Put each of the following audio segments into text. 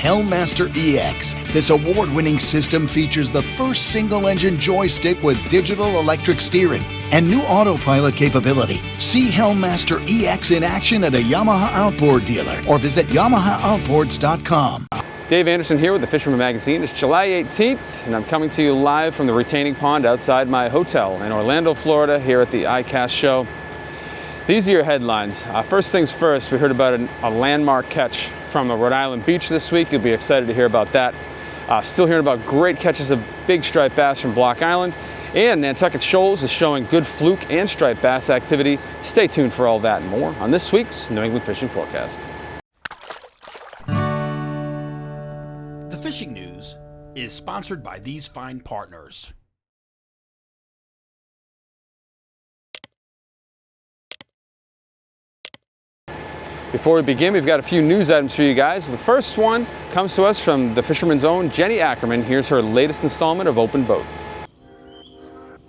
Hellmaster EX. This award-winning system features the first single-engine joystick with digital electric steering and new autopilot capability. See Hellmaster EX in action at a Yamaha Outboard dealer or visit YamahaOutboards.com. Dave Anderson here with the Fisherman magazine. It's July 18th, and I'm coming to you live from the retaining pond outside my hotel in Orlando, Florida, here at the ICAST show. These are your headlines. First things first, we heard about a landmark catch from a Rhode Island beach this week. You'll be excited to hear about that. Still hearing about great catches of big striped bass from Block Island. And Nantucket Shoals is showing good fluke and striped bass activity. Stay tuned for all that and more on this week's New England Fishing Forecast. The Fishing News is sponsored by these fine partners. Before we begin, we've got a few news items for you guys. The first one comes to us from the Fisherman's own Jenni Ackerman. Here's her latest installment of Open Boat.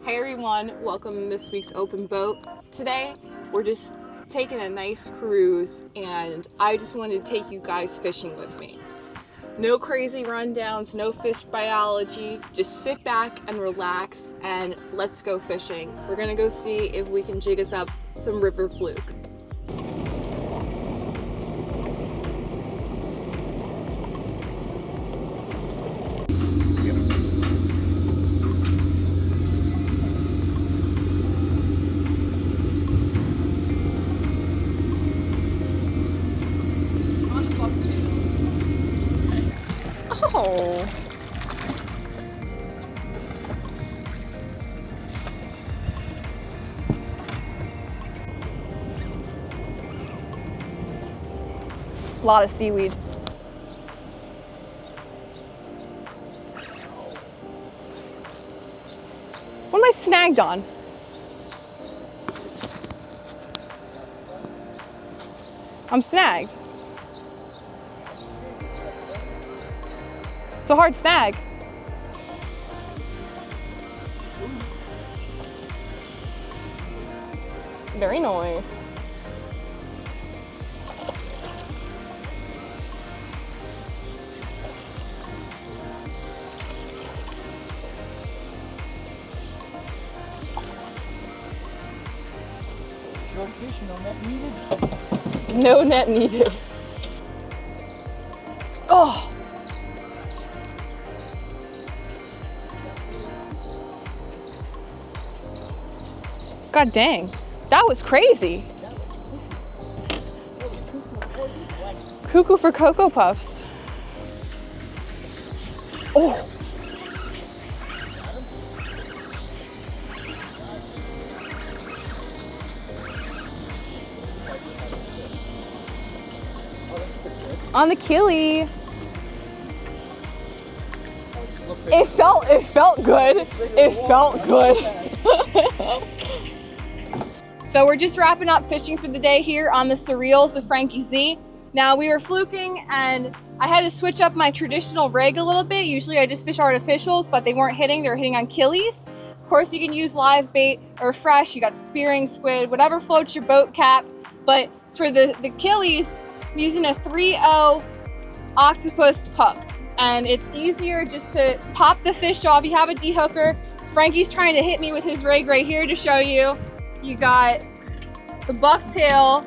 Hey everyone, welcome to this week's Open Boat. Today, we're just taking a nice cruise and I just wanted to take you guys fishing with me. No crazy rundowns, no fish biology, just sit back and relax and let's go fishing. We're gonna go see if we can jig us up some river fluke. Oh. A lot of seaweed. What am I snagged on? I'm snagged. It's a hard snag. Very nice. No net needed. Oh. God dang, that was crazy. Cuckoo for Cocoa Puffs. Oh. On the killie. It felt good. It felt good. So we're just wrapping up fishing for the day here on the Surreals with Frankie Z. Now we were fluking and I had to switch up my traditional rig a little bit. Usually I just fish artificials, but they weren't hitting, they were hitting on killies. Of course you can use live bait or fresh, you got spearing, squid, whatever floats your boat, Cap. But for the killies, I'm using a 3.0 octopus hook. And it's easier just to pop the fish off. You have a de-hooker. Frankie's trying to hit me with his rig right here to show you. You got the bucktail,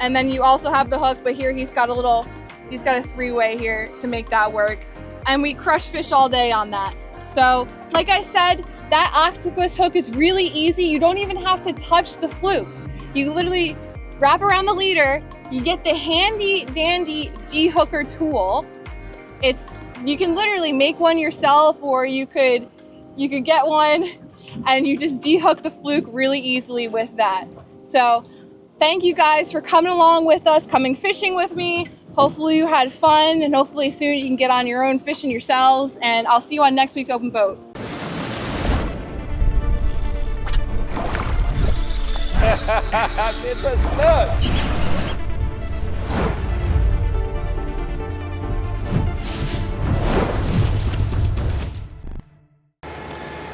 and then you also have the hook, but here he's got a three-way here to make that work. And we crush fish all day on that. So, like I said, that octopus hook is really easy. You don't even have to touch the fluke. You literally wrap around the leader, you get the handy dandy de-hooker tool. You can literally make one yourself, or you could get one and you just de-hook the fluke really easily with that. So thank you guys for coming along with us, coming fishing with me. Hopefully you had fun, and hopefully soon you can get on your own fishing yourselves, and I'll see you on next week's Open Boat. It's a stud.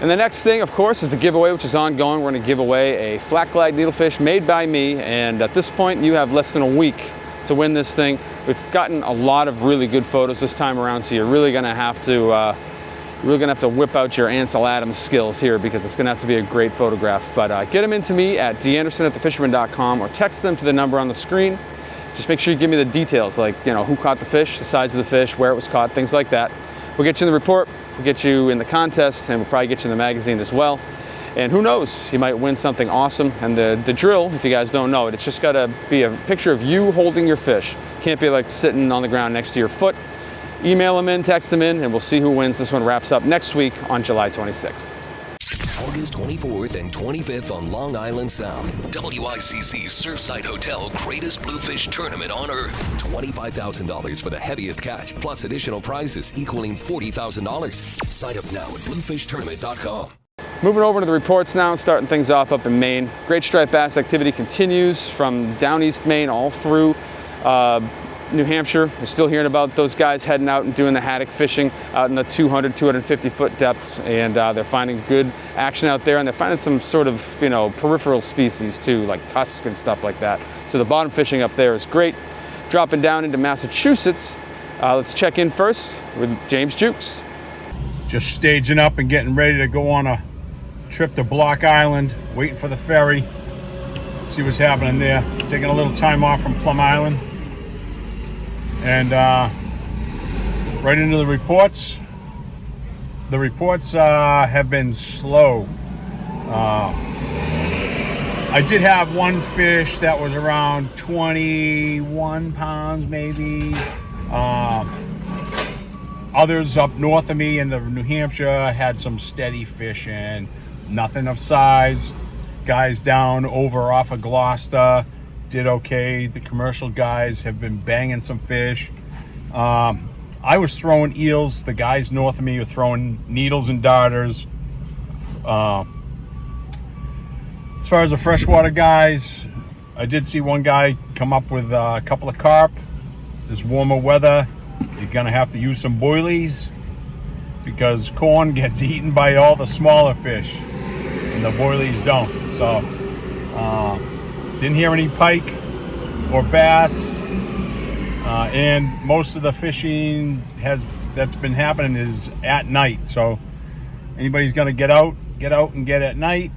And the next thing, of course, is the giveaway, which is ongoing. We're going to give away a flat glide needlefish made by me, and at this point you have less than a week to win this thing. We've gotten a lot of really good photos this time around, so you're really gonna have to whip out your Ansel Adams skills here, because it's gonna have to be a great photograph. But get them into me at danderson@thefisherman.com, or text them to the number on the screen. Just make sure you give me the details, like, you know, who caught the fish, the size of the fish, where it was caught, things like that. We'll get you in the report, we'll get you in the contest, and we'll probably get you in the magazine as well. And who knows, you might win something awesome. And the drill, if you guys don't know it, it's just gotta be a picture of you holding your fish. Can't be like sitting on the ground next to your foot. Email them in, text them in, and we'll see who wins. This one wraps up next week on July 26th. August 24th and 25th on Long Island Sound. WICC Surfside Hotel Greatest Bluefish Tournament on Earth. $25,000 for the heaviest catch, plus additional prizes equaling $40,000. Sign up now at bluefishtournament.com. Moving over to the reports now, starting things off up in Maine. Great striped bass activity continues from down east Maine all through New Hampshire. We're still hearing about those guys heading out and doing the haddock fishing out in the 200, 250 foot depths, and they're finding good action out there, and they're finding some sort of, you know, peripheral species too, like tusk and stuff like that. So the bottom fishing up there is great. Dropping down into Massachusetts, let's check in first with James Jewkes. Just staging up and getting ready to go on a trip to Block Island, waiting for the ferry, see what's happening there. Taking a little time off from Plum Island. And right into the reports. The reports have been slow. I did have one fish that was around 21 pounds maybe. Others up north of me in the New Hampshire had some steady fishing, nothing of size. Guys down over off of Gloucester did okay. The commercial guys have been banging some fish. I was throwing eels. The guys north of me were throwing needles and darters. As far as the freshwater guys, I did see one guy come up with a couple of carp. This warmer weather, you're gonna have to use some boilies, because corn gets eaten by all the smaller fish and the boilies don't. So didn't hear any pike or bass, and most of the fishing that's been happening is at night. So anybody's gonna get out and get at night.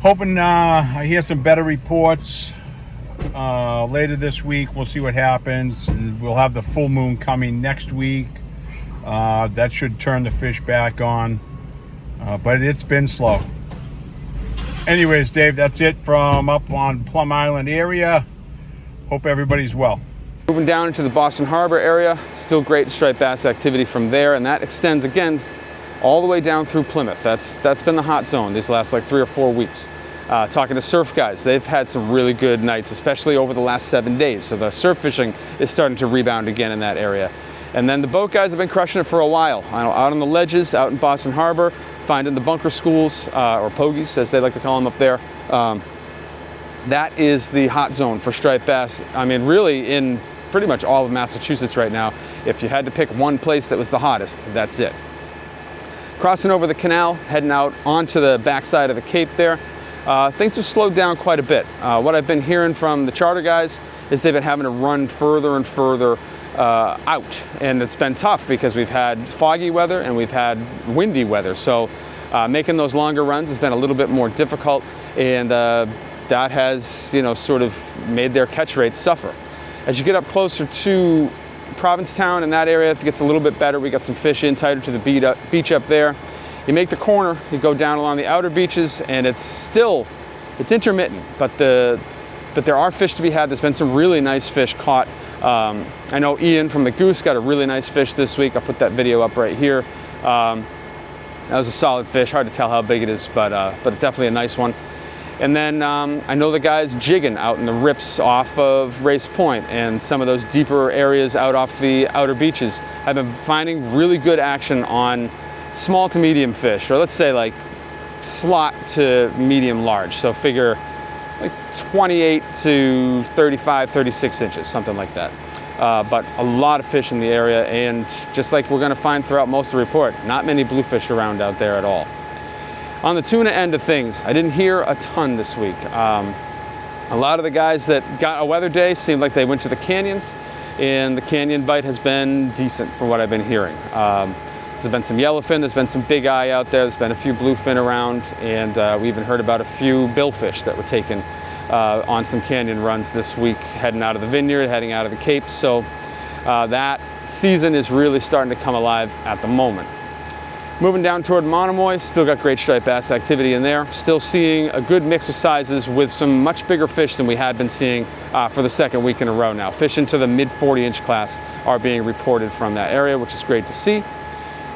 Hoping I hear some better reports later this week. We'll see what happens. And we'll have the full moon coming next week. That should turn the fish back on, but it's been slow. Anyways, Dave, that's it from up on Plum Island area. Hope everybody's well. Moving down into the Boston Harbor area, still great striped bass activity from there, and that extends again all the way down through Plymouth. That's been the hot zone these last like 3 or 4 weeks. Talking to surf guys, they've had some really good nights, especially over the last 7 days. So the surf fishing is starting to rebound again in that area. And then the boat guys have been crushing it for a while. Out on the ledges, out in Boston Harbor, finding the bunker schools, or pogies, as they like to call them up there. That is the hot zone for striped bass. I mean, really in pretty much all of Massachusetts right now. If you had to pick one place that was the hottest, that's it. Crossing over the canal, heading out onto the backside of the Cape there. Things have slowed down quite a bit. What I've been hearing from the charter guys is they've been having to run further and further out, and it's been tough because we've had foggy weather and we've had windy weather. So making those longer runs has been a little bit more difficult, and that has, you know, sort of made their catch rates suffer. As you get up closer to Provincetown in that area, it gets a little bit better. We got some fish in tighter to the beach up there. You make the corner, you go down along the outer beaches, and it's intermittent, but there are fish to be had. There's been some really nice fish caught. I know Ian from the Goose got a really nice fish this week. I'll put that video up right here. That was a solid fish. Hard to tell how big it is, but definitely a nice one. And then I know the guys jigging out in the rips off of Race Point and some of those deeper areas out off the outer beaches. I've been finding really good action on small to medium fish, or let's say like slot to medium large. So figure like 28 to 35, 36 inches, something like that. But a lot of fish in the area, and just like we're gonna find throughout most of the report, not many bluefish around out there at all. On the tuna end of things, I didn't hear a ton this week. A lot of the guys that got a weather day seemed like they went to the canyons, and the canyon bite has been decent from what I've been hearing. There's been some yellowfin, there's been some big eye out there, there's been a few bluefin around, and we even heard about a few billfish that were taken on some canyon runs this week, heading out of the vineyard, heading out of the Cape. So that season is really starting to come alive at the moment. Moving down toward Monomoy, still got great striped bass activity in there. Still seeing a good mix of sizes with some much bigger fish than we had been seeing for the second week in a row now. Fish into the mid 40-inch class are being reported from that area, which is great to see.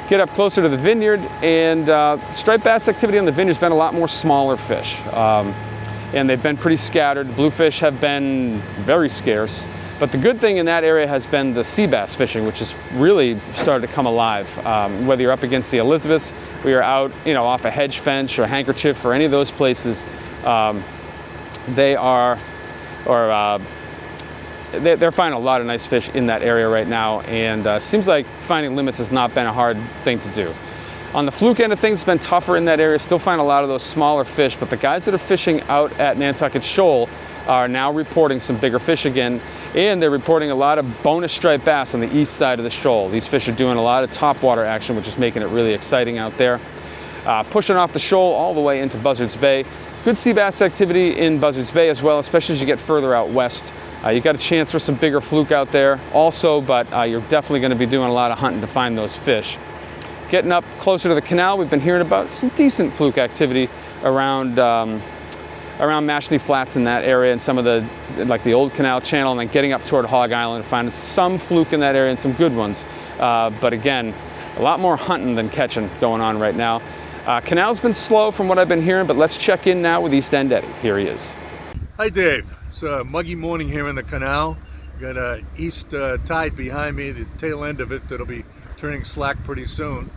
Get up closer to the vineyard, and striped bass activity on the vineyard's been a lot more smaller fish. And they've been pretty scattered. Bluefish have been very scarce. But the good thing in that area has been the sea bass fishing, which has really started to come alive. Whether you're up against the Elizabeths, or you're out, off a hedge fence or handkerchief or any of those places, they're finding a lot of nice fish in that area right now, and seems like finding limits has not been a hard thing to do. On the fluke end of things, it's been tougher in that area. Still find a lot of those smaller fish, but the guys that are fishing out at Nantucket Shoal are now reporting some bigger fish again, and they're reporting a lot of bonus striped bass on the east side of the shoal. These fish are doing a lot of topwater action, which is making it really exciting out there. Pushing off the shoal all the way into Buzzards Bay. Good sea bass activity in Buzzards Bay as well, especially as you get further out west. You got a chance for some bigger fluke out there also, but you're definitely going to be doing a lot of hunting to find those fish. Getting up closer to the canal, we've been hearing about some decent fluke activity around Mashney Flats in that area, and some of the old canal channel, and then getting up toward Hog Island, finding some fluke in that area and some good ones. But again, a lot more hunting than catching going on right now. Canal's been slow from what I've been hearing, but let's check in now with East End Eddie. Here he is. Hi Dave, it's a muggy morning here in the canal. Got a east tide behind me, the tail end of it that'll be turning slack pretty soon.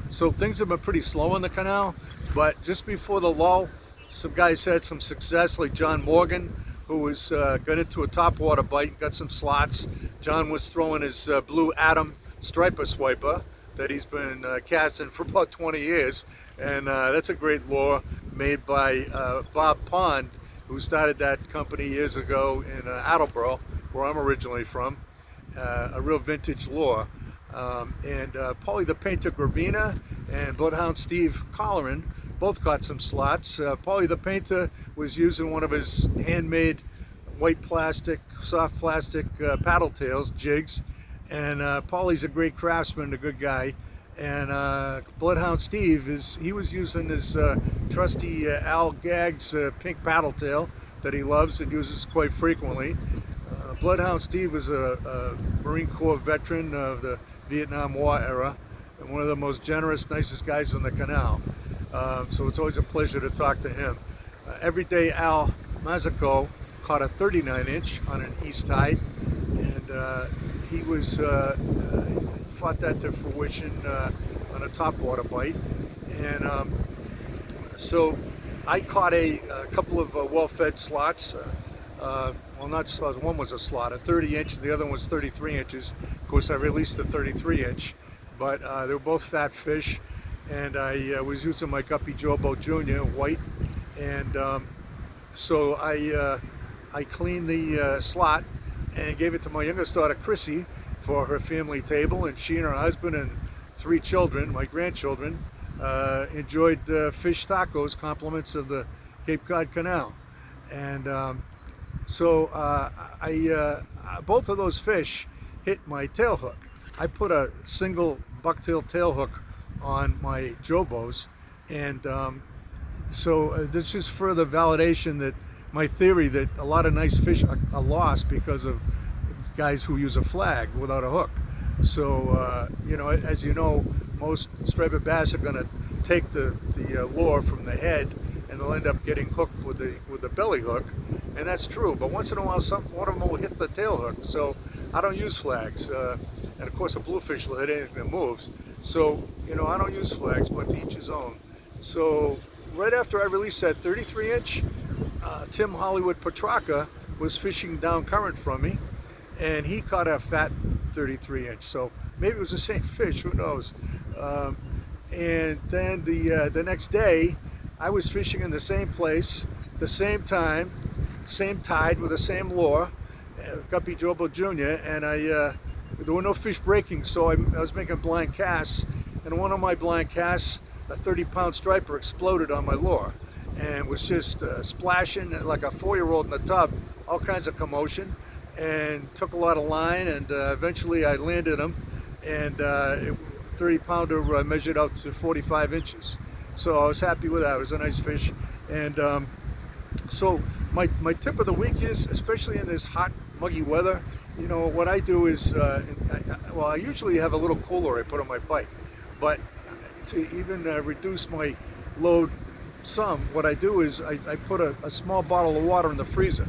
So things have been pretty slow in the canal, but just before the lull, some guys had some success, like John Morgan, who was got into a topwater bite and got some slots. John was throwing his blue Atom striper swiper that he's been casting for about 20 years, and that's a great lure made by Bob Pond, who started that company years ago in Attleboro, where I'm originally from. A real vintage lure. And Paulie the Painter Gravina and Bloodhound Steve Colleran both caught some slots. Paulie the Painter was using one of his handmade white plastic, soft plastic paddle tails, jigs, and Paulie's a great craftsman, a good guy. And Bloodhound Steve he was using his trusty Al Gags pink paddle tail that he loves and uses quite frequently. Bloodhound Steve was a Marine Corps veteran of the Vietnam War era, and one of the most generous, nicest guys in the canal. So it's always a pleasure to talk to him. Everyday Al Mazzico caught a 39-inch on an east tide, and he was fought that to fruition on a topwater bite. And so I caught a couple of well-fed slots. Well, not slots, one was a slot, a 30-inch, the other one was 33 inches. Of course, I released the 33-inch, but they were both fat fish, and I was using my Guppy Jobo Jr. white, and so I cleaned the slot and gave it to my youngest daughter, Chrissy, for her family table, and she and her husband and 3 children, my grandchildren, enjoyed fish tacos, compliments of the Cape Cod Canal. And so both of those fish hit my tail hook. I put a single bucktail tail hook on my Jobos, and so this is further validation that my theory that a lot of nice fish are lost because of guys who use a flag without a hook. So as you know, most striped bass are going to take the lure from the head, and they'll end up getting hooked with the belly hook, and that's true. But once in a while, one of them will hit the tail hook. So I don't use flags, and of course a bluefish will hit anything that moves. So I don't use flags, but to each his own. So right after I released that 33-inch, Tim Hollywood Petrarca was fishing down current from me, and he caught a fat 33-inch. So maybe it was the same fish, who knows? And then the next day, I was fishing in the same place, the same time, same tide with the same lure, Guppy Jobo Jr., and there were no fish breaking, so I was making blind casts, and one of my blind casts, a 30-pound striper, exploded on my lure and was just splashing like a 4-year-old in the tub, all kinds of commotion, and took a lot of line, and eventually I landed him, and 30-pounder measured out to 45 inches. So I was happy with that. It was a nice fish. And so my tip of the week is, especially in this hot, muggy weather, you know, what I do is, I usually have a little cooler I put on my bike, but to even reduce my load some, what I do is I put a small bottle of water in the freezer,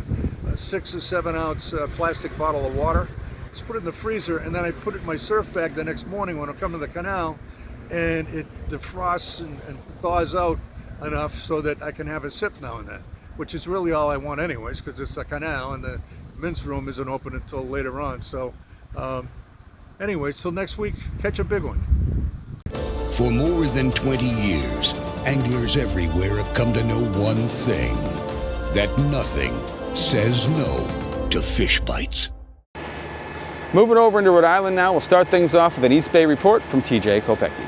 a 6 or 7 ounce plastic bottle of water. Just put it in the freezer, and then I put it in my surf bag the next morning when I come to the canal, and it defrosts and thaws out enough so that I can have a sip now and then, which is really all I want anyways, because it's the canal and the men's room isn't open until later on. So anyway, till next week, catch a big one. For more than 20 years, anglers everywhere have come to know one thing, that nothing says no to fish bites. Moving over into Rhode Island now, we'll start things off with an East Bay report from TJ Kopecky.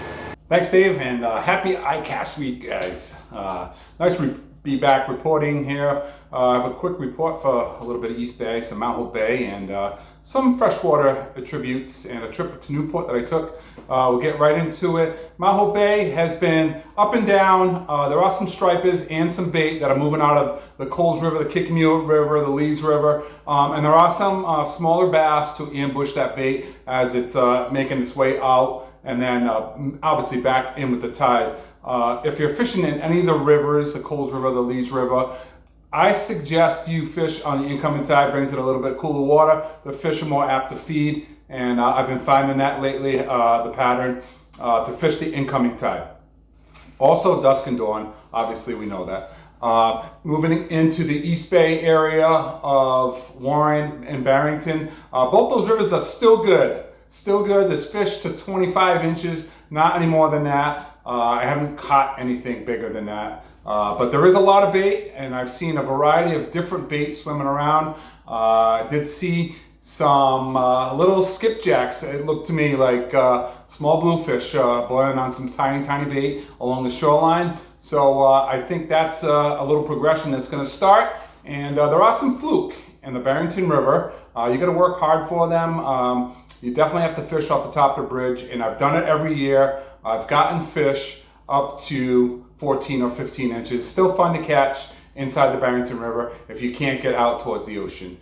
Thanks, Dave, and happy ICAST week, guys. Nice to be back reporting here. I have a quick report for a little bit of East Bay, some Mount Hope Bay, and some freshwater attributes, and a trip to Newport that I took. We'll get right into it. Mount Hope Bay has been up and down. There are some stripers and some bait that are moving out of the Coles River, the Kickmute River, the Lees River, and there are some smaller bass to ambush that bait as it's making its way out, and then obviously back in with the tide. If you're fishing in any of the rivers, the Coles River, the Lees River, I suggest you fish on the incoming tide. Brings it a little bit cooler water. The fish are more apt to feed, and I've been finding that lately, the pattern, to fish the incoming tide. Also dusk and dawn, obviously we know that. Moving into the East Bay area of Warren and Barrington, both those rivers are still good. Still good. There's fish to 25 inches, not any more than that. I haven't caught anything bigger than that. But there is a lot of bait, and I've seen a variety of different baits swimming around. I did see some little skipjacks. It looked to me like small bluefish boiling on some tiny bait along the shoreline. So I think that's a little progression that's going to start. And there are some fluke in the Barrington River. You got to work hard for them. You definitely have to fish off the top of the bridge, and I've done it every year. I've gotten fish up to 14 or 15 inches. Still fun to catch inside the Barrington River if you can't get out towards the ocean.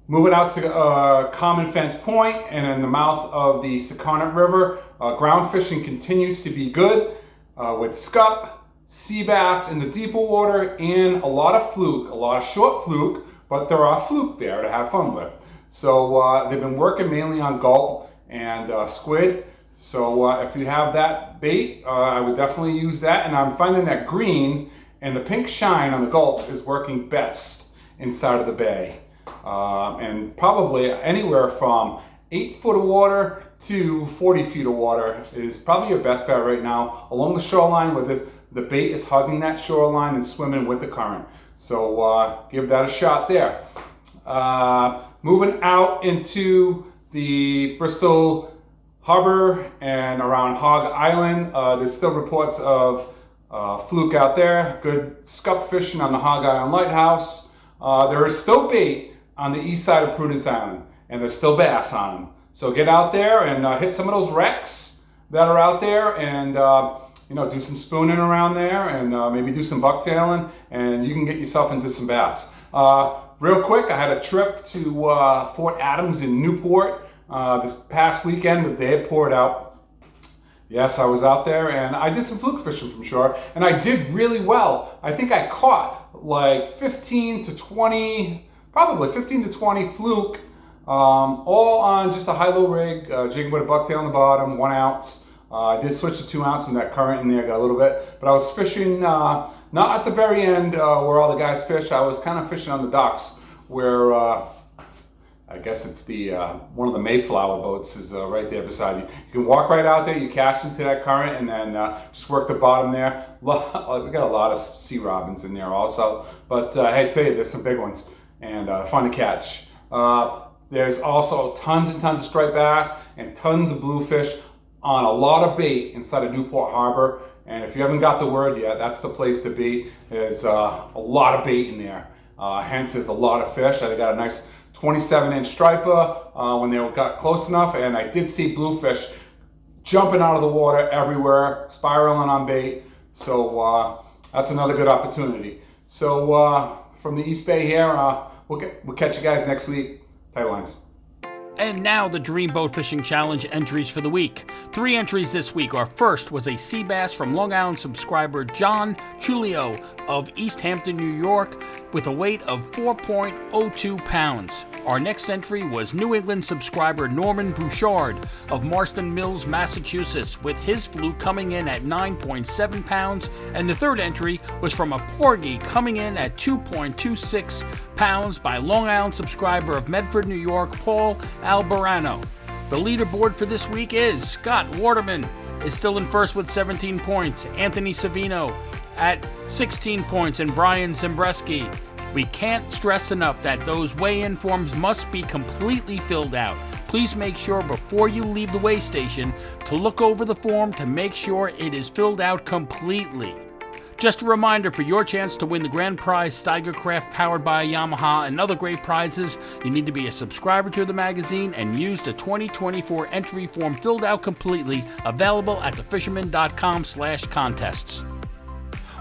Moving out to Common Fence Point and in the mouth of the Sakonnet River, ground fishing continues to be good with scup, sea bass in the deeper water, and a lot of fluke, a lot of short fluke, but there are fluke there to have fun with. So they've been working mainly on gulp and squid. So if you have that bait, I would definitely use that. And I'm finding that green and the pink shine on the gulp is working best inside of the bay. And probably anywhere from 8 foot of water to 40 feet of water is probably your best bet right now along the shoreline where the bait is hugging that shoreline and swimming with the current. So give that a shot there. Moving out into the Bristol Harbor and around Hog Island, there's still reports of fluke out there. Good scup fishing on the Hog Island Lighthouse. There is still bait on the east side of Prudence Island, and there's still bass on them. So get out there and hit some of those wrecks that are out there, and do some spooning around there, and maybe do some bucktailing, and you can get yourself into some bass. Real quick, I had a trip to Fort Adams in Newport this past weekend. The day it poured out. Yes, I was out there, and I did some fluke fishing from shore, and I did really well. I think I caught like 15 to 20 fluke, all on just a high-low rig, jigging with a bucktail on the bottom, 1 ounce. I did switch to 2 ounce when that current in there got a little bit, but I was fishing not at the very end where all the guys fish. I was kind of fishing on the docks where I guess it's the one of the Mayflower boats is right there beside you. You can walk right out there, you cast into that current, and then just work the bottom there. We got a lot of sea robins in there also, but hey, I tell you, there's some big ones and fun to catch. There's also tons and tons of striped bass and tons of bluefish on a lot of bait inside of Newport Harbor. And if you haven't got the word yet, that's the place to be. There's a lot of bait in there. Hence, there's a lot of fish. I got a nice 27-inch striper when they got close enough, and I did see bluefish jumping out of the water everywhere, spiraling on bait. So that's another good opportunity. So from the East Bay here, we'll catch you guys next week. Tight lines. And now the Dream Boat Fishing Challenge entries for the week. 3 entries this week. Our first was a sea bass from Long Island subscriber John Chulio of East Hampton, New York, with a weight of 4.02 pounds. Our next entry was New England subscriber Norman Bouchard of Marston Mills, Massachusetts, with his fluke coming in at 9.7 pounds. And the third entry was from a porgy coming in at 2.26 pounds by Long Island subscriber of Medford, New York, Paul Albarano. The leaderboard for this week is Scott Waterman is still in first with 17 points, Anthony Savino at 16 points, and Brian Zimbreski. We can't stress enough that those weigh-in forms must be completely filled out. Please make sure before you leave the weigh station to look over the form to make sure it is filled out completely. Just a reminder, for your chance to win the grand prize Steiger Craft powered by Yamaha and other great prizes, you need to be a subscriber to the magazine and use the 2024 entry form filled out completely, available at thefisherman.com/contests.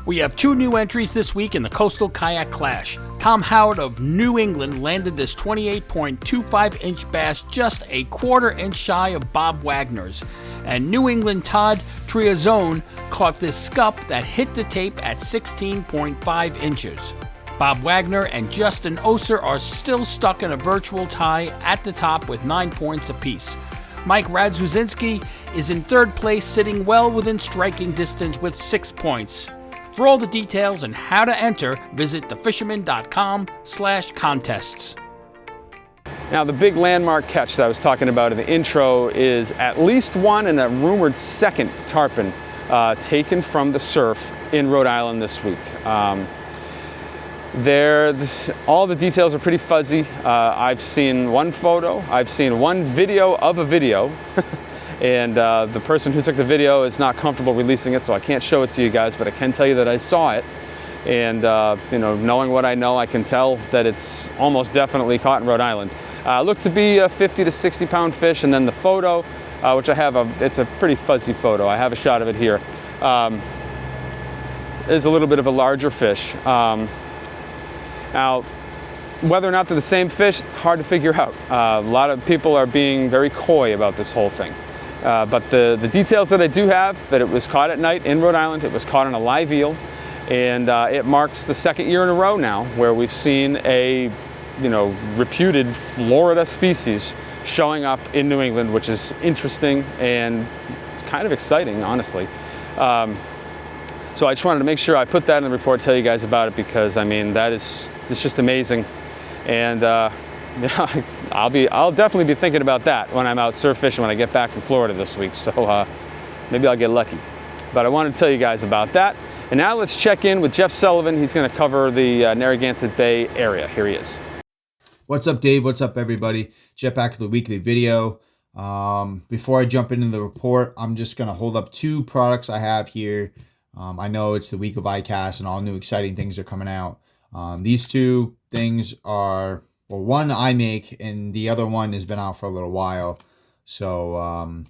We have 2 new entries this week in the Coastal Kayak Clash. Tom Howard of New England landed this 28.25-inch bass just a quarter-inch shy of Bob Wagner's. And New England Todd Triazone caught this scup that hit the tape at 16.5 inches. Bob Wagner and Justin Oser are still stuck in a virtual tie at the top with 9 points apiece. Mike Radzuzinski is in third place, sitting well within striking distance with 6 points. For all the details and how to enter, visit thefisherman.com/contests. Now, the big landmark catch that I was talking about in the intro is at least one and a rumored second tarpon taken from the surf in Rhode Island this week. All the details are pretty fuzzy. I've seen one photo, I've seen one video of a video, and the person who took the video is not comfortable releasing it, so I can't show it to you guys, but I can tell you that I saw it. And knowing what I know, I can tell that it's almost definitely caught in Rhode Island. Looked to be a 50 to 60 pound fish, and then the photo, which I have, it's a pretty fuzzy photo. I have a shot of it here. Is a little bit of a larger fish. Now, whether or not they're the same fish, it's hard to figure out. A lot of people are being very coy about this whole thing. But the details that I do have, that it was caught at night in Rhode Island, it was caught on a live eel, and it marks the second year in a row now where we've seen a reputed Florida species showing up in New England, which is interesting and it's kind of exciting, honestly. So I just wanted to make sure I put that in the report, tell you guys about it, because I mean, it's just amazing. And I'll definitely be thinking about that when I'm out surf fishing when I get back from Florida this week. So maybe I'll get lucky. But I wanted to tell you guys about that. And now let's check in with Jeff Sullivan. He's going to cover the Narragansett Bay area. Here he is. What's up, Dave? What's up, everybody? Jeff back with the weekly video. Before I jump into the report, I'm just going to hold up 2 products I have here. I know it's the week of ICAST and all new exciting things are coming out. These 2 things are, well, one I make and the other one has been out for a little while. So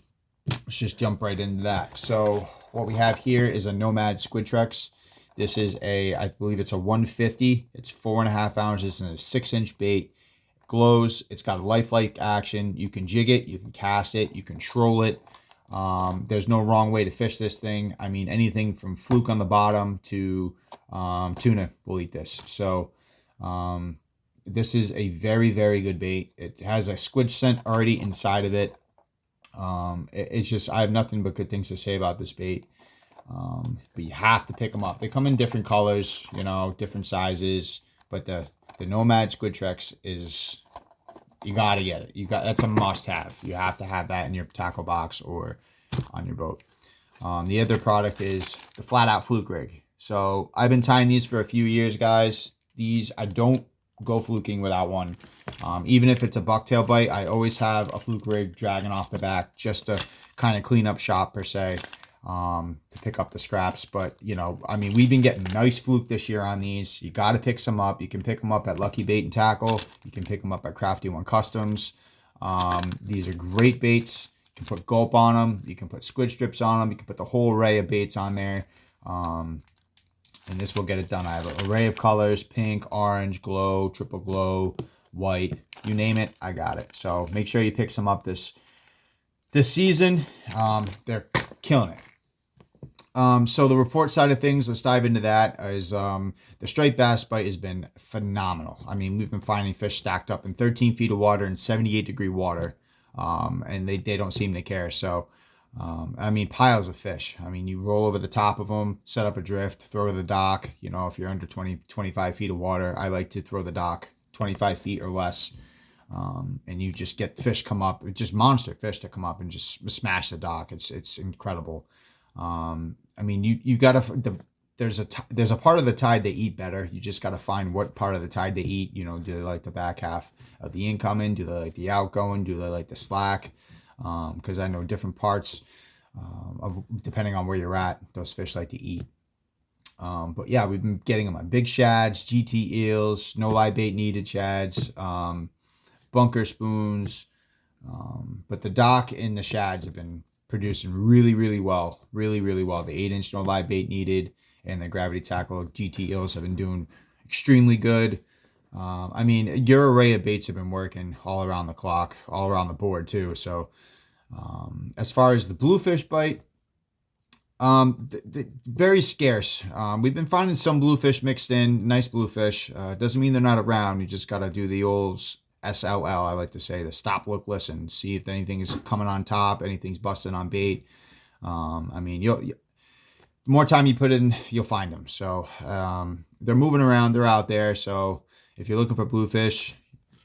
let's just jump right into that. So what we have here is a Nomad Squid Trex. This is I believe it's a 150. It's 4.5 ounces and a 6-inch bait. It glows. It's got a lifelike action. You can jig it. You can cast it. You can troll it. There's no wrong way to fish this thing. I mean, anything from fluke on the bottom to tuna will eat this. So this is a very, very good bait. It has a squid scent already inside of it. It's just, I have nothing but good things to say about this bait. But you have to pick them up. They come in different colors, different sizes, but the Nomad Squid Trex is You got to get it. That's a must-have. You have to have that in your tackle box or on your boat. The other product is the flat-out fluke rig. So I've been tying these for a few years, guys. These, I don't go fluking without one. Even if it's a bucktail bite, I always have a fluke rig dragging off the back just to kind of clean up shop, per se, to pick up the scraps. But, you know, I mean, we've been getting nice fluke this year on these. You got to pick some up. You can pick them up at Lucky Bait and Tackle. You can pick them up at Crafty One Customs. These are great baits. You can put gulp on them. You can put squid strips on them. You can put the whole array of baits on there. And this will get it done. I have an array of colors: pink, orange, glow, triple glow, white. You name it, I got it. So make sure you pick some up this season. They're killing it. So the report side of things, let's dive into that. Is the striped bass bite has been phenomenal. I mean, we've been finding fish stacked up in 13 feet of water and 78-degree water, and they don't seem to care. So, I mean, piles of fish. I mean, you roll over the top of them, set up a drift, throw to the dock. You know, if you're under 25 feet of water, I like to throw the dock 25 feet or less. And you just get fish come up, just monster fish to come up and just smash the dock. It's incredible. I mean, you gotta, there's a part of the tide they eat better. You just gotta find what part of the tide they eat. You know, do they like the back half of the incoming? Do they like the outgoing? Do they like the slack? Because I know different parts depending on where you're at, those fish like to eat. But yeah, we've been getting them on big shads, GT eels, no live bait needed shads, bunker spoons. But the dock and the shads have been producing really, really well. Really, really well. The 8-inch no live bait needed and the gravity tackle GT eels have been doing extremely good. I mean, your array of baits have been working all around the clock, all around the board too. So as far as the bluefish bite, very scarce. We've been finding some bluefish mixed in, nice bluefish. Doesn't mean they're not around. You just got to do the old SLL, I like to say, the stop, look, listen, see if anything is coming on top, anything's busting on bait. I mean, the more time you put in, you'll find them. So they're moving around, they're out there. So if you're looking for bluefish,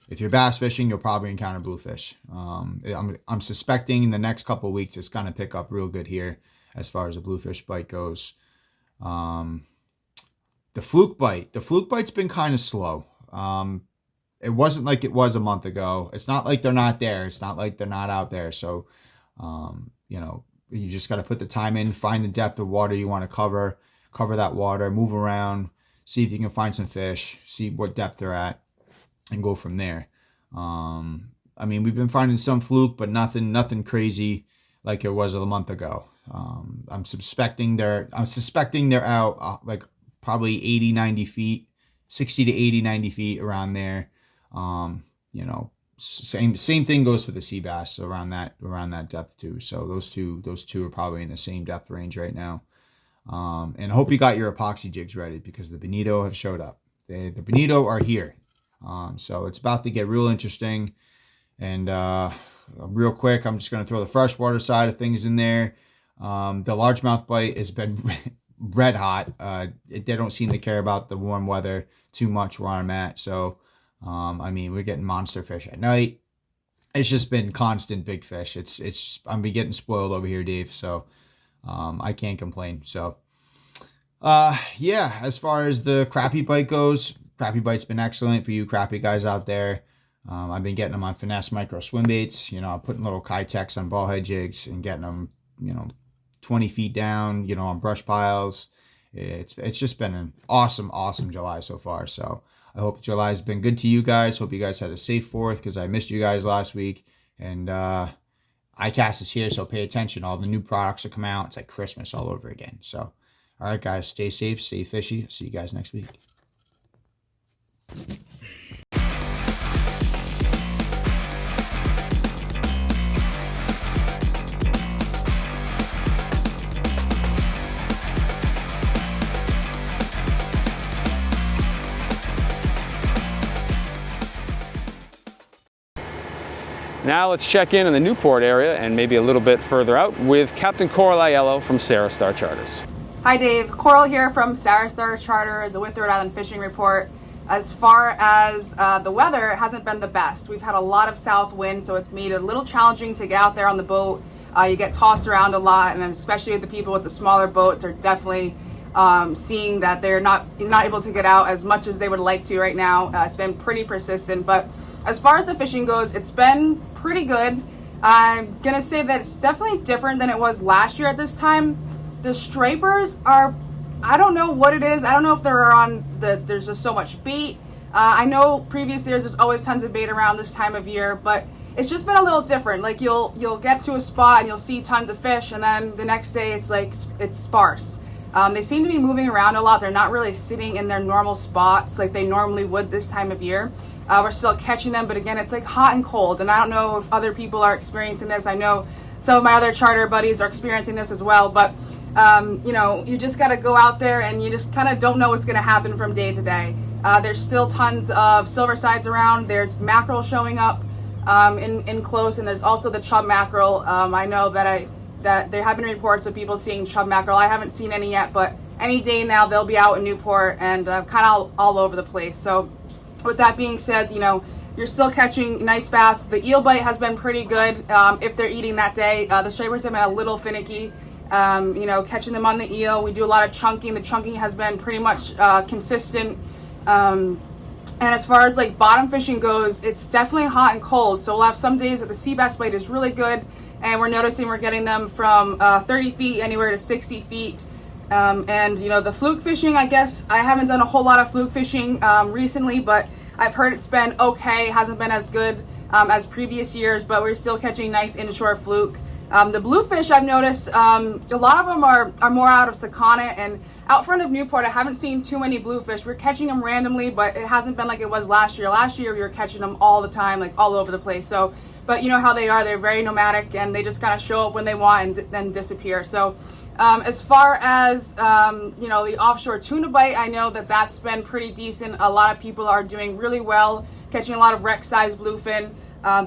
if you're bass fishing, you'll probably encounter bluefish. I'm suspecting in the next couple of weeks it's going to pick up real good here as far as the bluefish bite goes. The fluke bite's been kind of slow. It wasn't like it was a month ago. It's not like they're not there. It's not like they're not out there. So, you know, you just got to put the time in, find the depth of water you want to cover that water, move around, see if you can find some fish, see what depth they're at, and go from there. I mean, we've been finding some fluke, but nothing crazy like it was a month ago. I'm suspecting they're out like probably 80, 90 feet, 60 to 80, 90 feet around there. You know, same thing goes for the sea bass around that depth too. So those two are probably in the same depth range right now. And I hope you got your epoxy jigs ready because the bonito have showed up. The bonito are here. So it's about to get real interesting. And real quick, I'm just going to throw the freshwater side of things in there. The largemouth bite has been red hot. They don't seem to care about the warm weather too much where I'm at. So, I mean, we're getting monster fish at night. It's just been constant big fish. I'm getting spoiled over here, Dave. So, I can't complain. So, yeah, as far as the crappie bite goes, crappie bite's been excellent for you crappie guys out there. I've been getting them on finesse micro swim baits, you know, putting little Kitex on ball head jigs and getting them, you know, 20 feet down, you know, on brush piles. It's just been an awesome July so far. So I hope July's been good to you guys. Hope you guys had a safe 4th because I missed you guys last week. And iCast is here, so pay attention. All the new products that come out. It's like Christmas all over again. So, all right, guys, stay safe, stay fishy. See you guys next week. Now let's check in the Newport area and maybe a little bit further out with Captain Coral Aiello from Sara Star Charters. Hi Dave, Coral here from Sara Star Charters with the Rhode Island Fishing Report. As far as the weather, it hasn't been the best. We've had a lot of south wind, so it's made it a little challenging to get out there on the boat. You get tossed around a lot, and especially the people with the smaller boats are definitely seeing that they're not able to get out as much as they would like to right now. It's been pretty persistent, but as far as the fishing goes, it's been pretty good. I'm gonna say that it's definitely different than it was last year at this time. The stripers are, I don't know what it is. I don't know if there's just so much bait. I know previous years there's always tons of bait around this time of year, but it's just been a little different. Like you'll get to a spot and you'll see tons of fish, and then the next day it's sparse. They seem to be moving around a lot. They're not really sitting in their normal spots like they normally would this time of year. We're still catching them, but again, it's like hot and cold, and I don't know if other people are experiencing this. I know some of my other charter buddies are experiencing this as well, but you just got to go out there and you just kind of don't know what's going to happen from day to day. There's still tons of silver sides around. There's mackerel showing up in close, and there's also the chub mackerel. I know that there have been reports of people seeing chub mackerel. I haven't seen any yet, but any day now they'll be out in Newport and kind of all over the place. So with that being said, you're still catching nice bass. The eel bite has been pretty good if they're eating that day. The stripers have been a little finicky, catching them on the eel. We do a lot of chunking. The chunking has been pretty much consistent. And as far as like bottom fishing goes, it's definitely hot and cold. So we'll have some days that the sea bass bite is really good, and we're noticing we're getting them from 30 feet anywhere to 60 feet. The fluke fishing, I guess I haven't done a whole lot of fluke fishing recently, but I've heard it's been okay. It hasn't been as good as previous years, but we're still catching nice inshore fluke. The bluefish, I've noticed a lot of them are more out of Sakonnet, and out front of Newport I haven't seen too many bluefish. We're catching them randomly, but it hasn't been like it was last year. Last year we were catching them all the time, like all over the place. So, but you know how they are, they're very nomadic and they just kind of show up when they want and then disappear. So as far as the offshore tuna bite, I know that's been pretty decent. A lot of people are doing really well, catching a lot of rec-sized bluefin.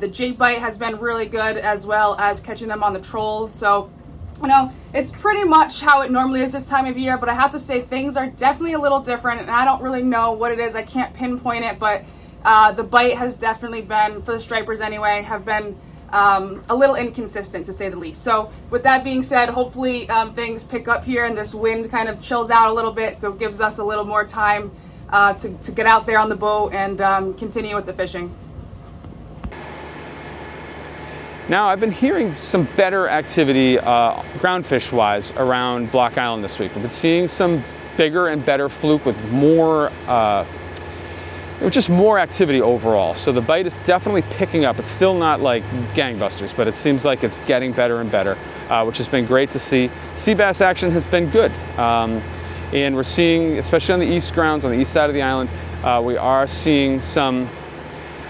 The jig bite has been really good, as well as catching them on the troll. So, it's pretty much how it normally is this time of year, but I have to say things are definitely a little different, and I don't really know what it is. I can't pinpoint it, but the bite has definitely been, for the stripers anyway, have been a little inconsistent, to say the least. So with that being said, hopefully things pick up here and this wind kind of chills out a little bit, so it gives us a little more time to get out there on the boat and continue with the fishing. Now, I've been hearing some better activity ground fish wise around Block Island this week. I've been seeing some bigger and better fluke with more just more activity overall. So the bite is definitely picking up. It's still not like gangbusters, but it seems like it's getting better and better, which has been great to see. Sea bass action has been good. And we're seeing, especially on the east grounds, on the east side of the island, we are seeing some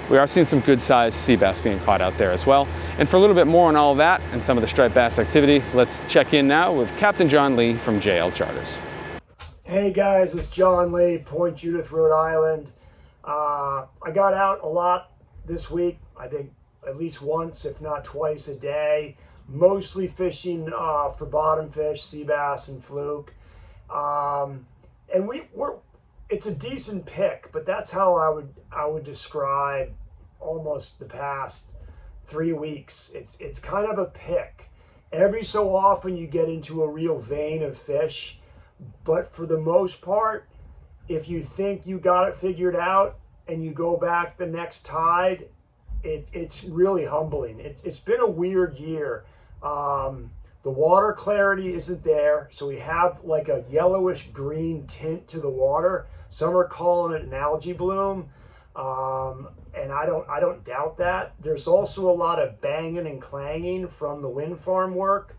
good sized sea bass being caught out there as well. And for a little bit more on all of that and some of the striped bass activity, let's check in now with Captain John Lee from JL Charters. Hey guys, it's John Lee, Point Judith, Rhode Island. I got out a lot this week, I think at least once, if not twice a day, mostly fishing for bottom fish, sea bass and fluke. And it's a decent pick, but that's how I would describe almost the past 3 weeks. It's kind of a pick. Every so often you get into a real vein of fish, but for the most part, if you think you got it figured out and you go back the next tide, it's really humbling. It's been a weird year. The water clarity isn't there, so we have like a yellowish green tint to the water. Some are calling it an algae bloom, and I don't doubt that. There's also a lot of banging and clanging from the wind farm work.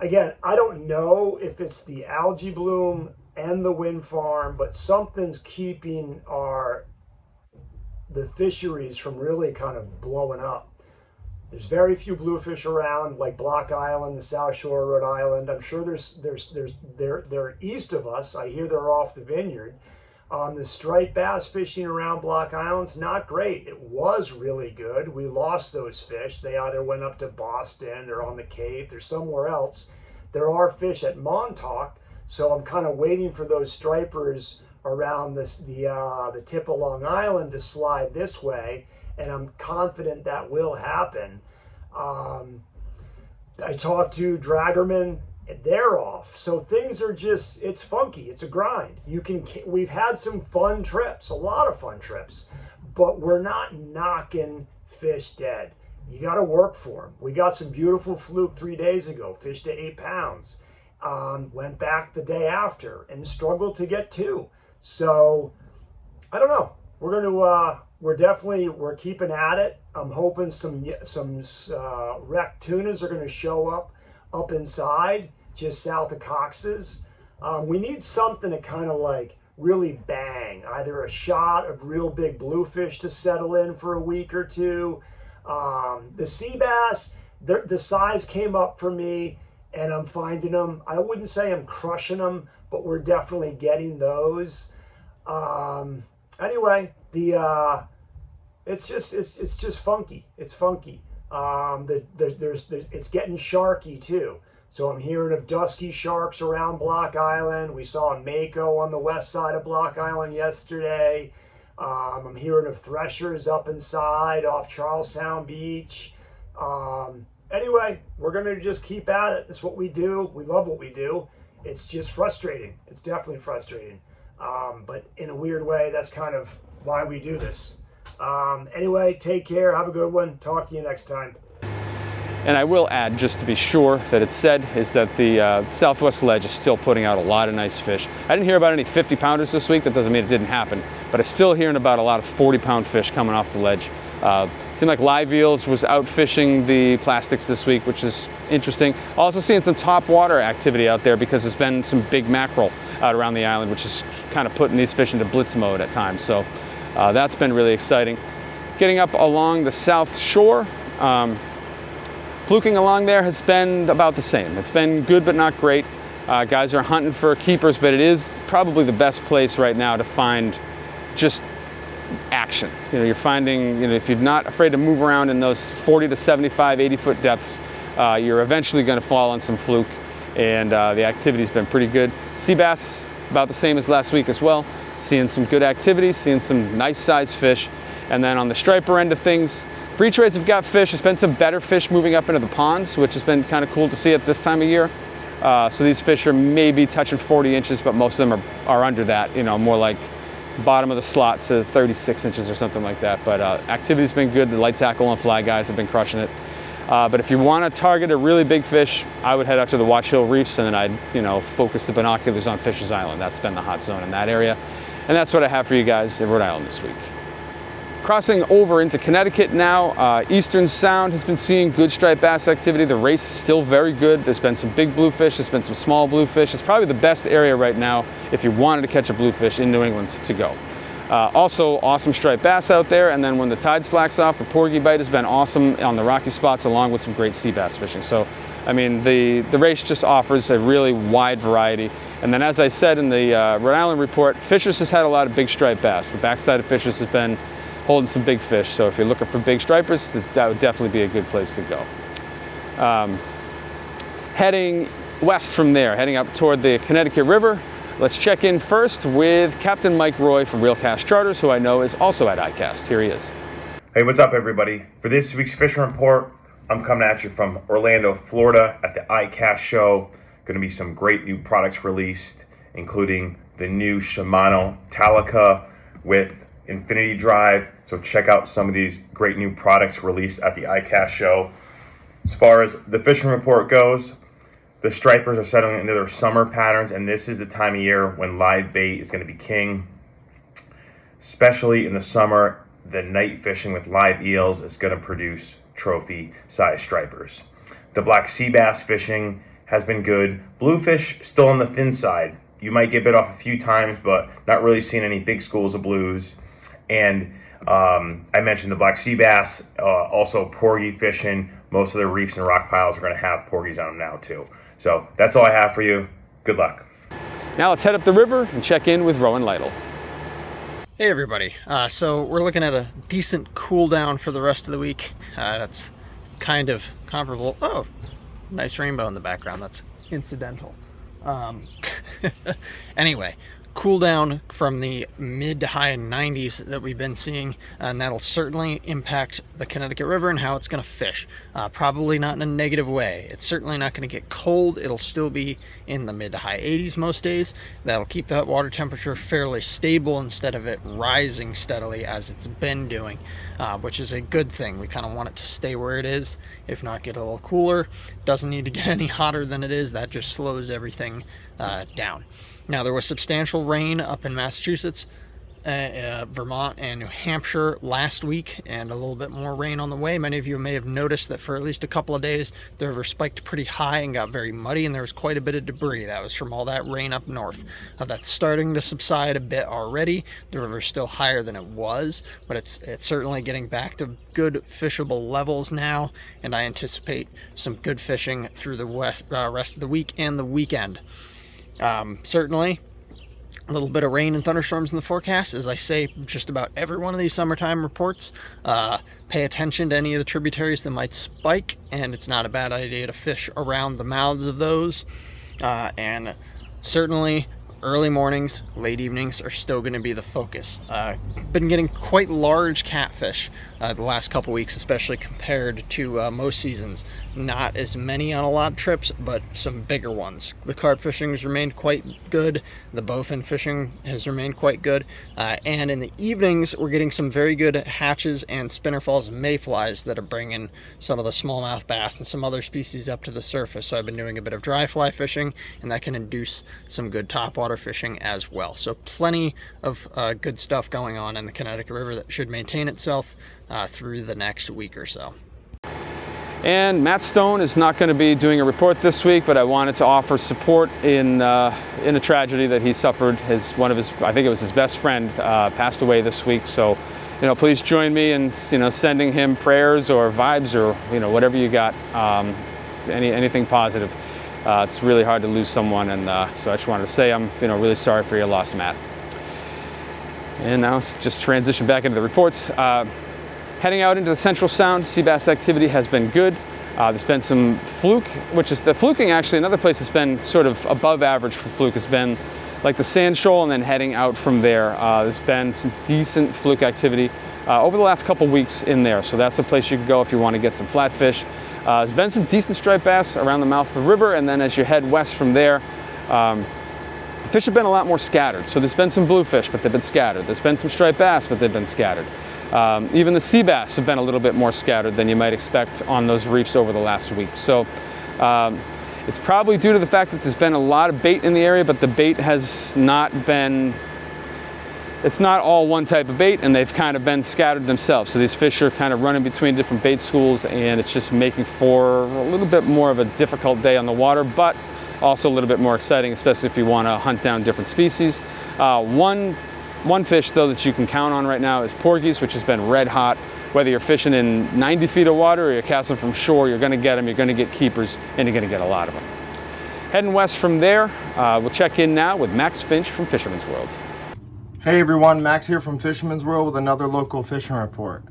Again, I don't know if it's the algae bloom and the wind farm, but something's keeping the fisheries from really kind of blowing up. There's very few bluefish around, like Block Island, the South Shore of Rhode Island. I'm sure they're east of us. I hear they're off the vineyard. The striped bass fishing around Block Island's not great. It was really good. We lost those fish. They either went up to Boston, they're on the Cape, they're somewhere else. There are fish at Montauk, so I'm kind of waiting for those stripers around the tip of Long Island to slide this way, and I'm confident that will happen. I talked to Dragerman, they're off. So things are just, it's funky. It's a grind. We've had some fun trips, a lot of fun trips, but we're not knocking fish dead. You got to work for them. We got some beautiful fluke 3 days ago, fished to 8 pounds. Went back the day after and struggled to get 2. So I don't know. We're keeping at it. I'm hoping some wrecked tunas are going to show up inside, just south of Cox's. We need something to kind of like really bang, either a shot of real big bluefish to settle in for a week or 2. The sea bass, the size came up for me, and I'm finding them. I wouldn't say I'm crushing them, but we're definitely getting those. Anyway, it's just funky. It's funky. It's getting sharky too. So I'm hearing of dusky sharks around Block Island. We saw a mako on the west side of Block Island yesterday. I'm hearing of threshers up inside off Charlestown Beach. Anyway, we're going to just keep at it. That's what we do. We love what we do. It's just frustrating. It's definitely frustrating. But in a weird way, that's kind of why we do this. Anyway, take care. Have a good one. Talk to you next time. And I will add, just to be sure that it's said, is that the Southwest Ledge is still putting out a lot of nice fish. I didn't hear about any 50-pounders this week. That doesn't mean it didn't happen. But I'm still hearing about a lot of 40-pound fish coming off the ledge. Seemed like live eels was out fishing the plastics this week, which is interesting. Also seeing some top water activity out there because there's been some big mackerel out around the island, which is kind of putting these fish into blitz mode at times. So that's been really exciting. Getting up along the south shore, fluking along there has been about the same. It's been good but not great. Guys are hunting for keepers, but it is probably the best place right now to find just action. You know, you're finding, if you're not afraid to move around in those 40 to 75, 80-foot depths, you're eventually going to fall on some fluke, and the activity's been pretty good. Sea bass, about the same as last week as well. Seeing some good activity, seeing some nice sized fish. And then on the striper end of things, breach rates have got fish. There's been some better fish moving up into the ponds, which has been kind of cool to see at this time of year. So these fish are maybe touching 40 inches, but most of them are under that, more like bottom of the slot to 36 inches or something like that. But activity's been good. The light tackle and fly guys have been crushing it. But if you want to target a really big fish, I would head out to the Watch Hill Reefs, and then I'd focus the binoculars on Fisher's Island. That's been the hot zone in that area. And that's what I have for you guys in Rhode Island this week. Crossing over into Connecticut now, Eastern Sound has been seeing good striped bass activity. The race is still very good. There's been some big bluefish, there's been some small bluefish. It's probably the best area right now if you wanted to catch a bluefish in New England to go. Also, awesome striped bass out there, and then when the tide slacks off, the porgy bite has been awesome on the rocky spots along with some great sea bass fishing. So, I mean, the race just offers a really wide variety. And then as I said in the Rhode Island report, Fishers has had a lot of big striped bass. The backside of Fishers has been holding some big fish. So if you're looking for big stripers, that would definitely be a good place to go. Heading west from there, heading up toward the Connecticut River, let's check in first with Captain Mike Roy from Real Cast Charters, who I know is also at ICAST. Here he is. Hey, what's up, everybody? For this week's fishing report, I'm coming at you from Orlando, Florida at the ICAST show. Going to be some great new products released, including the new Shimano Talica with Infinity Drive. So check out some of these great new products released at the ICAST show. As far as the fishing report goes, the stripers are settling into their summer patterns, and this is the time of year when live bait is going to be king. Especially in the summer, the night fishing with live eels is going to produce trophy-sized stripers. The black sea bass fishing has been good. Bluefish still on the thin side. You might get bit off a few times, but not really seeing any big schools of blues. And I mentioned the black sea bass, also porgy fishing. Most of the reefs and rock piles are going to have porgies on them now too. So that's all I have for you. Good luck. Now let's head up the river and check in with Rowan Lytle. Hey everybody, so we're looking at a decent cool down for the rest of the week. That's kind of comparable. Oh, nice rainbow in the background. That's incidental. Anyway, cool down from the mid to high 90s that we've been seeing, and that'll certainly impact the Connecticut River and how it's going to fish. Probably not in a negative way. It's certainly not going to get cold. It'll still be in the mid to high 80s most days. That'll keep that water temperature fairly stable instead of it rising steadily as it's been doing, which is a good thing. We kind of want it to stay where it is, if not get a little cooler. Doesn't need to get any hotter than it is. That just slows everything down. Now, there was substantial rain up in Massachusetts, Vermont, and New Hampshire last week, and a little bit more rain on the way. Many of you may have noticed that for at least a couple of days, the river spiked pretty high and got very muddy, and there was quite a bit of debris. That was from all that rain up north. That's starting to subside a bit already. The river's still higher than it was, but it's certainly getting back to good fishable levels now, and I anticipate some good fishing through the rest of the week and the weekend. Certainly a little bit of rain and thunderstorms in the forecast, as I say just about every one of these summertime reports. Pay attention to any of the tributaries that might spike, and it's not a bad idea to fish around the mouths of those. And certainly early mornings, late evenings are still going to be the focus. Been getting quite large catfish the last couple weeks, especially compared to most seasons. Not as many on a lot of trips, but some bigger ones. The carp fishing has remained quite good. The bowfin fishing has remained quite good. And in the evenings, we're getting some very good hatches and spinnerfalls and mayflies that are bringing some of the smallmouth bass and some other species up to the surface. So I've been doing a bit of dry fly fishing, and that can induce some good topwater fishing as well. So plenty of good stuff going on in the Connecticut River that should maintain itself through the next week or so. And Matt Stone is not going to be doing a report this week, but I wanted to offer support in a tragedy that he suffered. I think it was his best friend, passed away this week. So, please join me in, sending him prayers or vibes or, whatever you got, anything positive. It's really hard to lose someone, and so I just wanted to say I'm, really sorry for your loss, Matt. And now let's just transition back into the reports. Heading out into the Central Sound, sea bass activity has been good. There's been some fluke, which is the fluking actually, another place that's been sort of above average for fluke has been like the Sand Shoal, and then heading out from there. There's been some decent fluke activity over the last couple weeks in there. So that's a place you can go if you want to get some flatfish. There's been some decent striped bass around the mouth of the river, and then as you head west from there, fish have been a lot more scattered. So there's been some bluefish, but they've been scattered. There's been some striped bass, but they've been scattered. Even the sea bass have been a little bit more scattered than you might expect on those reefs over the last week. So it's probably due to the fact that there's been a lot of bait in the area, but the bait has not been, it's not all one type of bait, and they've kind of been scattered themselves. So these fish are kind of running between different bait schools, and it's just making for a little bit more of a difficult day on the water, but also a little bit more exciting, especially if you want to hunt down different species. One fish, though, that you can count on right now is porgies, which has been red hot. Whether you're fishing in 90 feet of water or you're casting from shore, you're going to get them, you're going to get keepers, and you're going to get a lot of them. Heading west from there, we'll check in now with Max Finch from Fisherman's World. Hey everyone, Max here from Fisherman's World with another local fishing report.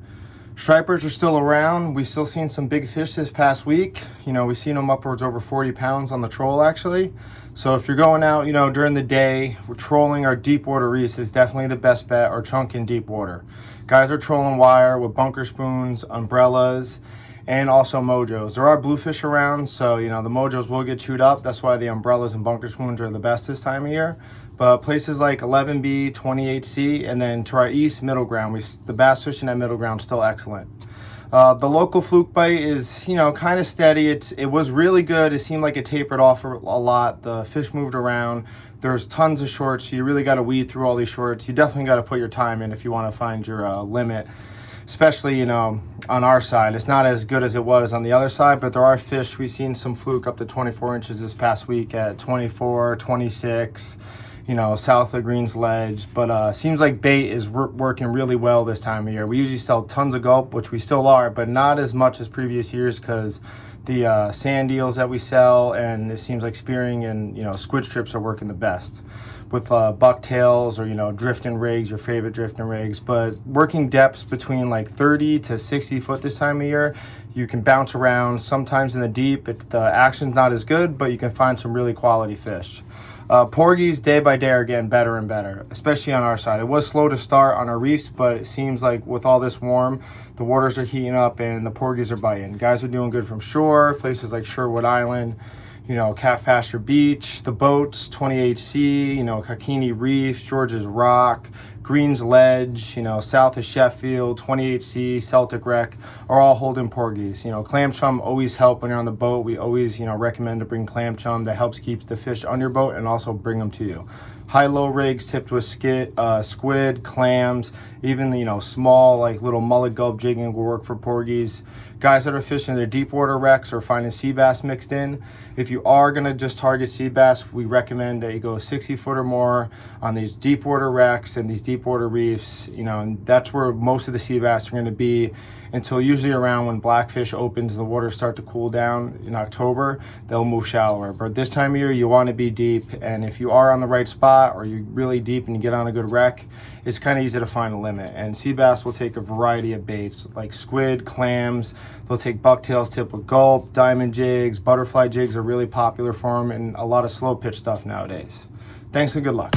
Stripers are still around. We've still seen some big fish this past week. We've seen them upwards over 40 pounds on the troll actually. So if you're going out, during the day, we're trolling our deep water reefs is definitely the best bet, or chunk in deep water. Guys are trolling wire with bunker spoons, umbrellas, and also mojos. There are bluefish around, so the mojos will get chewed up. That's why the umbrellas and bunker spoons are the best this time of year. But places like 11B, 28C, and then to our east, middle ground, the bass fishing at middle ground is still excellent. The local fluke bite is, kind of steady. It was really good. It seemed like it tapered off a lot. The fish moved around. There's tons of shorts, so you really got to weed through all these shorts. You definitely got to put your time in if you want to find your limit, especially, on our side. It's not as good as it was on the other side, but there are fish. We've seen some fluke up to 24 inches this past week at 24, 26, south of Green's Ledge. But seems like bait is working really well this time of year. We usually sell tons of gulp, which we still are, but not as much as previous years because the sand eels that we sell, and it seems like spearing and squid strips are working the best with bucktails or drifting rigs, your favorite drifting rigs. But working depths between like 30 to 60 foot this time of year, you can bounce around. Sometimes in the deep, the action's not as good, but you can find some really quality fish. Porgies, day by day, are getting better and better, especially on our side. It was slow to start on our reefs, but it seems like with all this warm, the waters are heating up and the porgies are biting. Guys are doing good from shore, places like Rhode Island, you know, Calf Pasture Beach, the boats, 20HC, you know, Kopecky Reef, George's Rock, Green's Ledge, you know, south of Sheffield, 20HC, Celtic Wreck are all holding porgies. You know, clam chum always help when you're on the boat. We always, you know, recommend to bring clam chum. That helps keep the fish on your boat and also bring them to you. High-low rigs tipped with squid, clams, even, you know, small, like little mullet gulp jigging will work for porgies. Guys that are fishing their deep water wrecks or finding sea bass mixed in, if you are going to just target sea bass, we recommend that you go 60 foot or more on these deep water wrecks and these deep water reefs, you know, and that's where most of the sea bass are going to be until usually around when blackfish opens, the waters start to cool down in October, they'll move shallower. But this time of year, you want to be deep, and if you are on the right spot or you're really deep and you get on a good wreck, it's kind of easy to find a limit. And sea bass will take a variety of baits like squid, clams. They'll take bucktails tipped with gulp, diamond jigs, butterfly jigs are really popular for them, and a lot of slow pitch stuff nowadays. Thanks and good luck.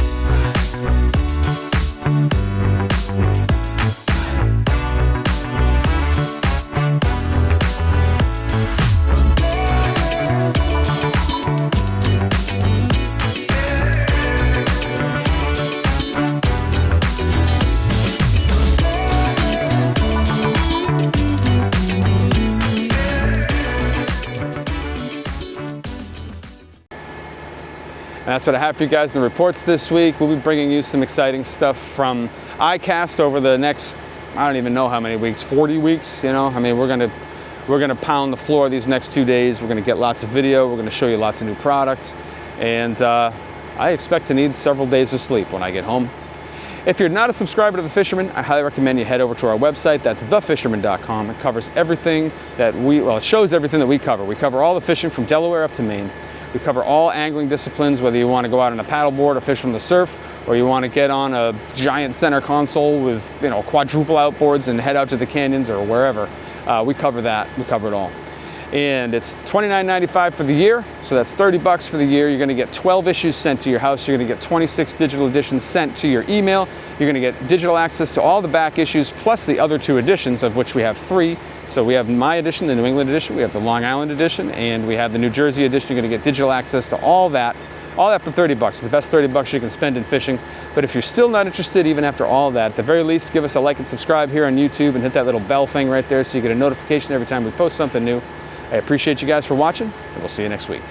And that's what I have for you guys in the reports this week. We'll be bringing you some exciting stuff from ICAST over the next, I don't even know how many weeks, 40 weeks, you know? I mean, we're gonna pound the floor these next 2 days. We're gonna get lots of video. We're gonna show you lots of new product. And I expect to need several days of sleep when I get home. If you're not a subscriber to The Fisherman, I highly recommend you head over to our website. That's thefisherman.com. It covers everything that it shows everything that we cover. We cover all the fishing from Delaware up to Maine. We cover all angling disciplines, whether you want to go out on a paddleboard or fish from the surf, or you want to get on a giant center console with, you know, quadruple outboards and head out to the canyons or wherever. We cover that. We cover it all. And it's $29.95 for the year, so that's $30 for the year. You're going to get 12 issues sent to your house. You're going to get 26 digital editions sent to your email. You're going to get digital access to all the back issues, plus the other 2 editions, of which we have 3. So we have my edition, the New England edition, we have the Long Island edition, and we have the New Jersey edition. You're going to get digital access to all that for $30. It's the best $30 you can spend in fishing. But if you're still not interested, even after all that, at the very least, give us a like and subscribe here on YouTube and hit that little bell thing right there so you get a notification every time we post something new. I appreciate you guys for watching, and we'll see you next week.